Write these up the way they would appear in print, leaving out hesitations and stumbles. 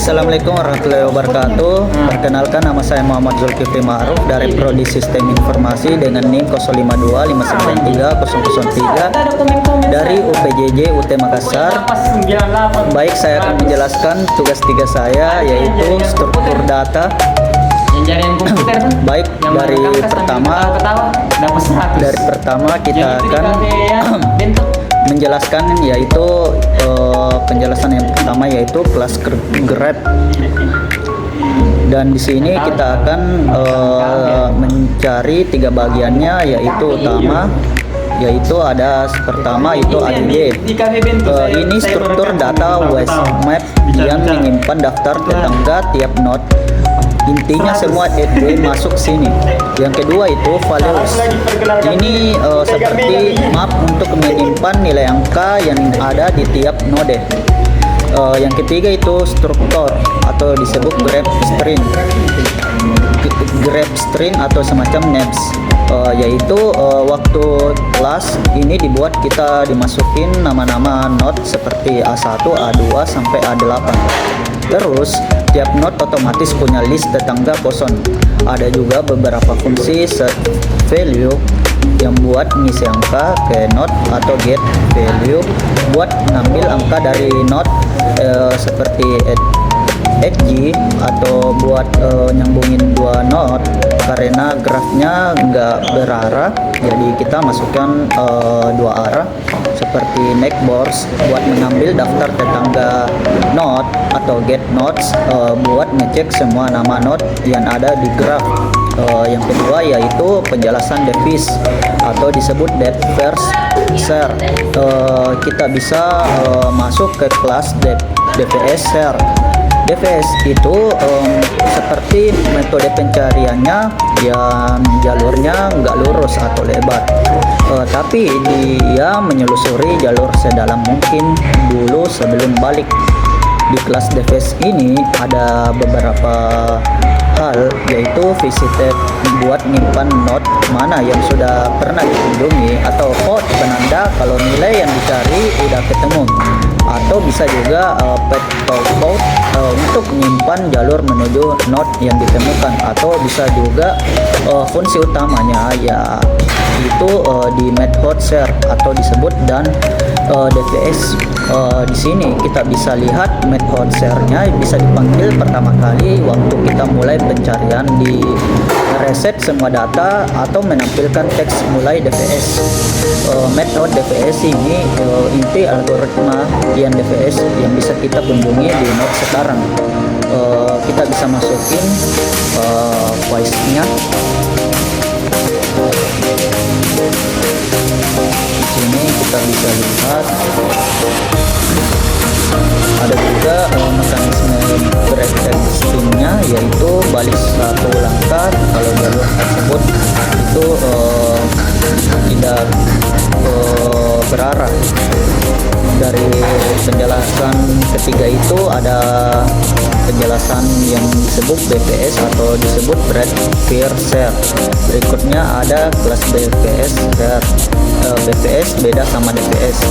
Assalamualaikum warahmatullahi wabarakatuh. Perkenalkan, nama saya Muhammad Zulkifli Ma'ruf dari Prodi Sistem Informasi dengan NIM 0525930003 dari UPJJ UT Makassar. Baik, saya akan menjelaskan tugas 3 saya, yaitu struktur data. Baik, dari pertama kita akan menjelaskan, yaitu penjelasan yang pertama yaitu kelas grep. Dan di sini kita akan mencari 3 bagiannya, yaitu utama, yaitu ada pertama itu ADD. Ini struktur data waste map yang menyimpan daftar tetangga tiap node. Intinya semua ADD masuk sini. Yang kedua itu values. Ini seperti map untuk menyimpan nilai angka yang ada di tiap node. Yang ketiga itu struktur atau disebut grep string atau semacam names, yaitu waktu kelas ini dibuat kita dimasukin nama-nama node seperti A1, A2 sampai A8. Terus tiap node otomatis punya list tetangga boson. Ada juga beberapa fungsi set value yang buat ngisi angka ke node atau get value buat ngambil angka dari node, seperti edge atau buat nyambungin 2 node karena grafnya nggak berarah, jadi kita masukkan 2 arah seperti neckboards buat mengambil daftar tetangga node atau get nodes, buat ngecek semua nama node yang ada di graf. Yang kedua yaitu penjelasan device atau disebut depth first share. Kita bisa masuk ke kelas DVS share. DVS itu seperti metode pencariannya yang jalurnya nggak lurus atau lebar, tapi dia menyelusuri jalur sedalam mungkin dulu sebelum balik. Di kelas DVS ini ada beberapa hal, yaitu visited buat nyimpan node mana yang sudah pernah dikunjungi atau code penanda kalau nilai yang dicari udah ketemu, atau bisa juga path code untuk menyimpan jalur menuju node yang ditemukan, atau bisa juga fungsi utamanya ya itu di method share atau disebut dan DVS. Di sini kita bisa lihat method share-nya bisa dipanggil pertama kali waktu kita mulai pencarian di reset semua data atau menampilkan teks mulai DVS. Method DVS ini inti algoritma yang DVS yang bisa kita kunjungi di node sekarang. Kita bisa masukin voice-nya. Di sini kita bisa lihat ada juga mekanisme break existing-nya, yaitu balik 1 langkah kalau jalur tersebut itu tidak berarah. Dari penjelasan ketiga itu ada penjelasan yang disebut BPS atau disebut break first share. Berikutnya ada kelas BPS share. BPS beda sama DPS.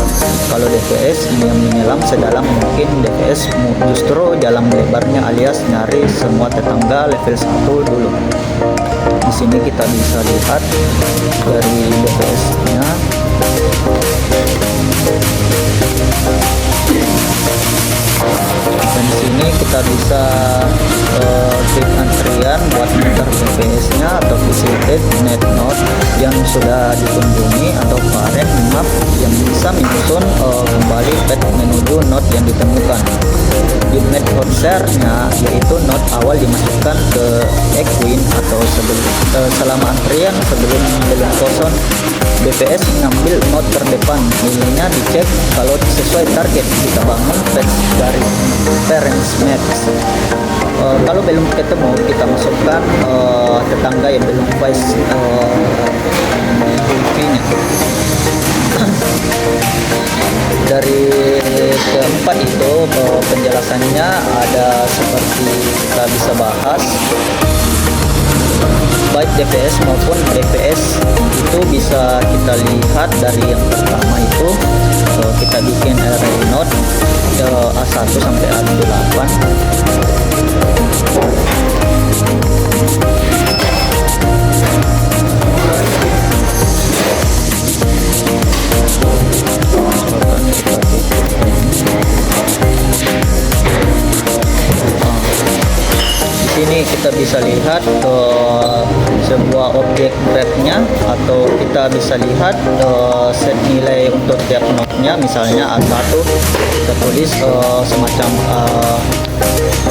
Kalau DPS ini yang menyelam sedalam mungkin, DPS justru jalan lebarnya alias nyari semua tetangga level 1 dulu. Di sini kita bisa lihat dari DPS-nya. Dan di sini kita bisa klik antrian buat muter BPS-nya atau visited net node yang sudah dikunjungi atau parent map yang bisa menyusun kembali path menuju node yang ditemukan. Di method share-nya yaitu node awal dimasukkan ke equine atau selama antrian sebelum belum kosong. BPS mengambil node terdepan, nilainya dicek kalau sesuai target kita bangun path dari parents max. Kalau belum ketemu kita masukkan tetangga yang belum voice IP-nya. Dari keempat itu penjelasannya ada seperti kita bisa bahas, baik DPS maupun DPS itu bisa kita lihat dari yang pertama itu kita bikin array node A1 sampai A8. Di sini kita bisa lihat sebuah objek grabnya, atau kita bisa lihat set nilai untuk tiap node-nya. Misalnya A1 kita tulis semacam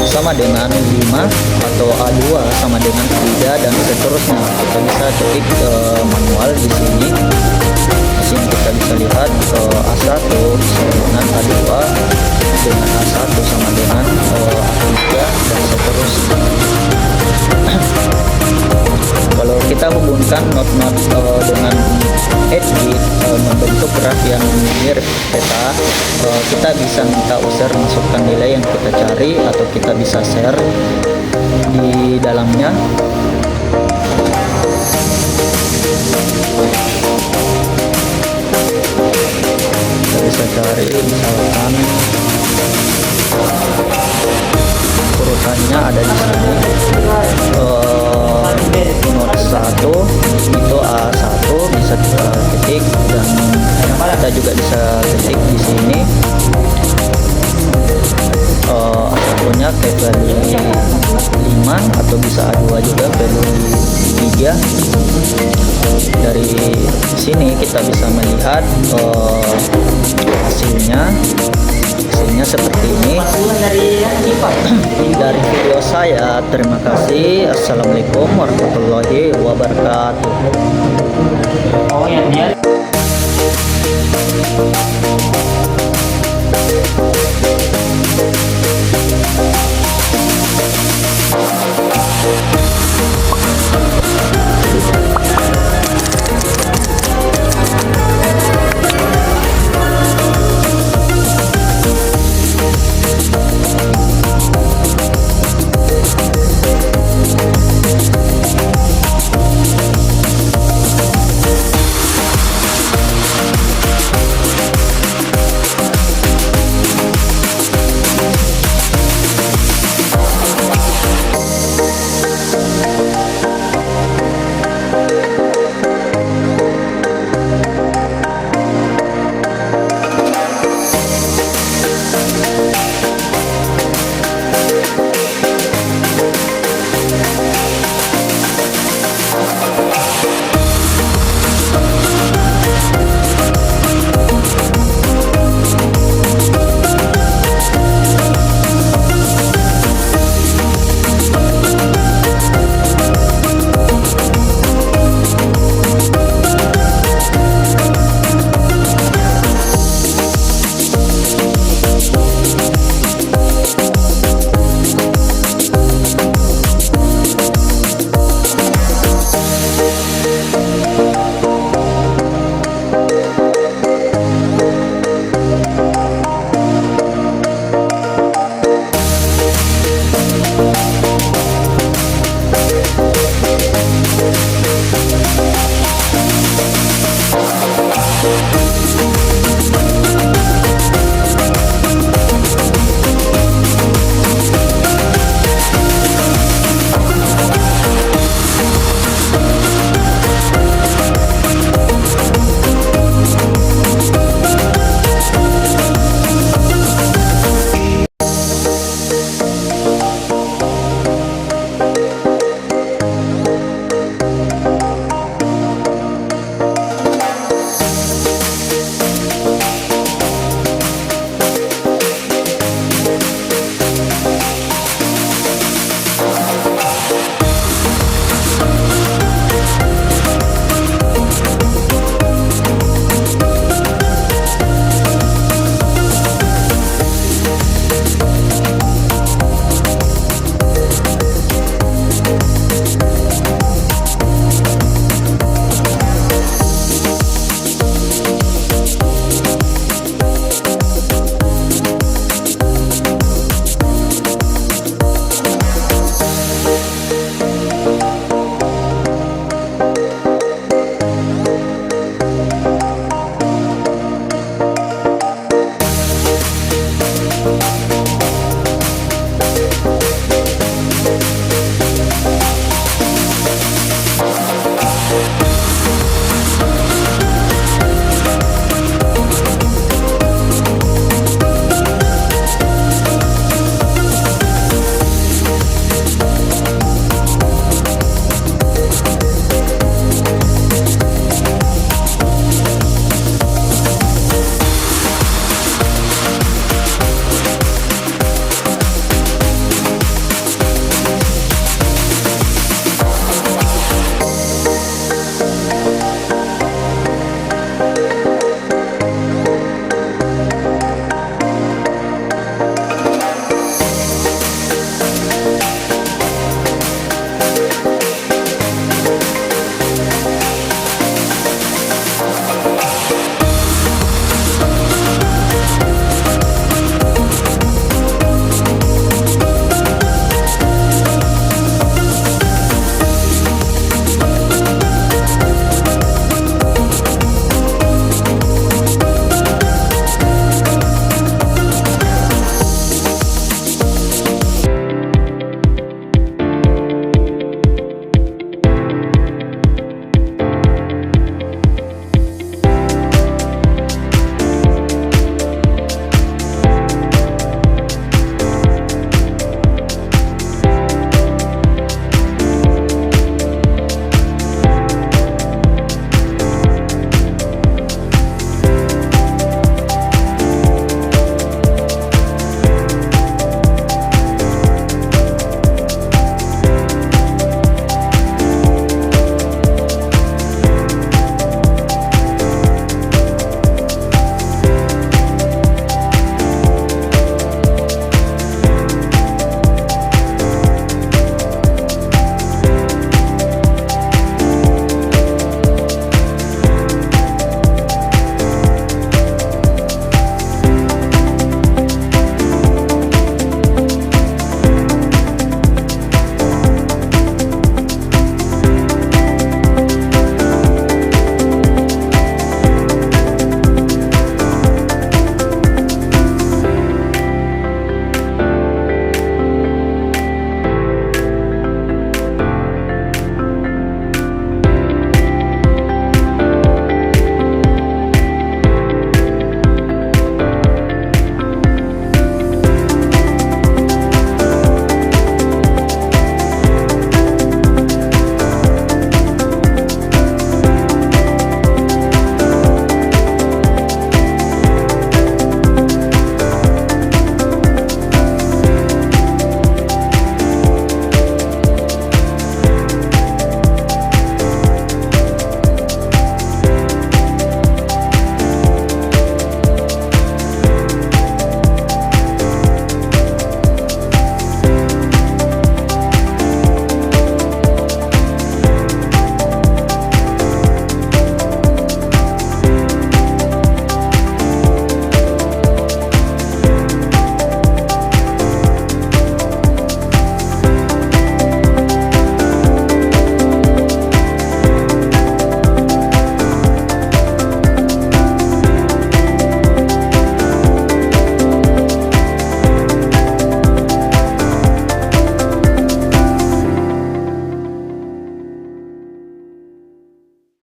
sama dengan 5, atau A2 sama dengan 3, dan seterusnya. Kita bisa ketik manual di sini. Di sini kita bisa lihat A1 sama dengan A2, dengan A1 sama dengan A3, dan seterusnya. Kalau kita hubungkan node-node dengan edge membentuk graf yang mirip peta, kita bisa minta user masukkan nilai yang kita cari, atau kita bisa share di dalamnya. Kita bisa cari misalkan urutannya ada di sini. Node 1 itu A1 bisa kita ketik, dan kita juga bisa ketik di sini A1-nya ke value 5, atau bisa A2 juga value 3. Dari sini kita bisa melihat hasilnya seperti ini. Dari video saya, terima kasih. Assalamualaikum warahmatullahi wabarakatuh. Oh ya, dia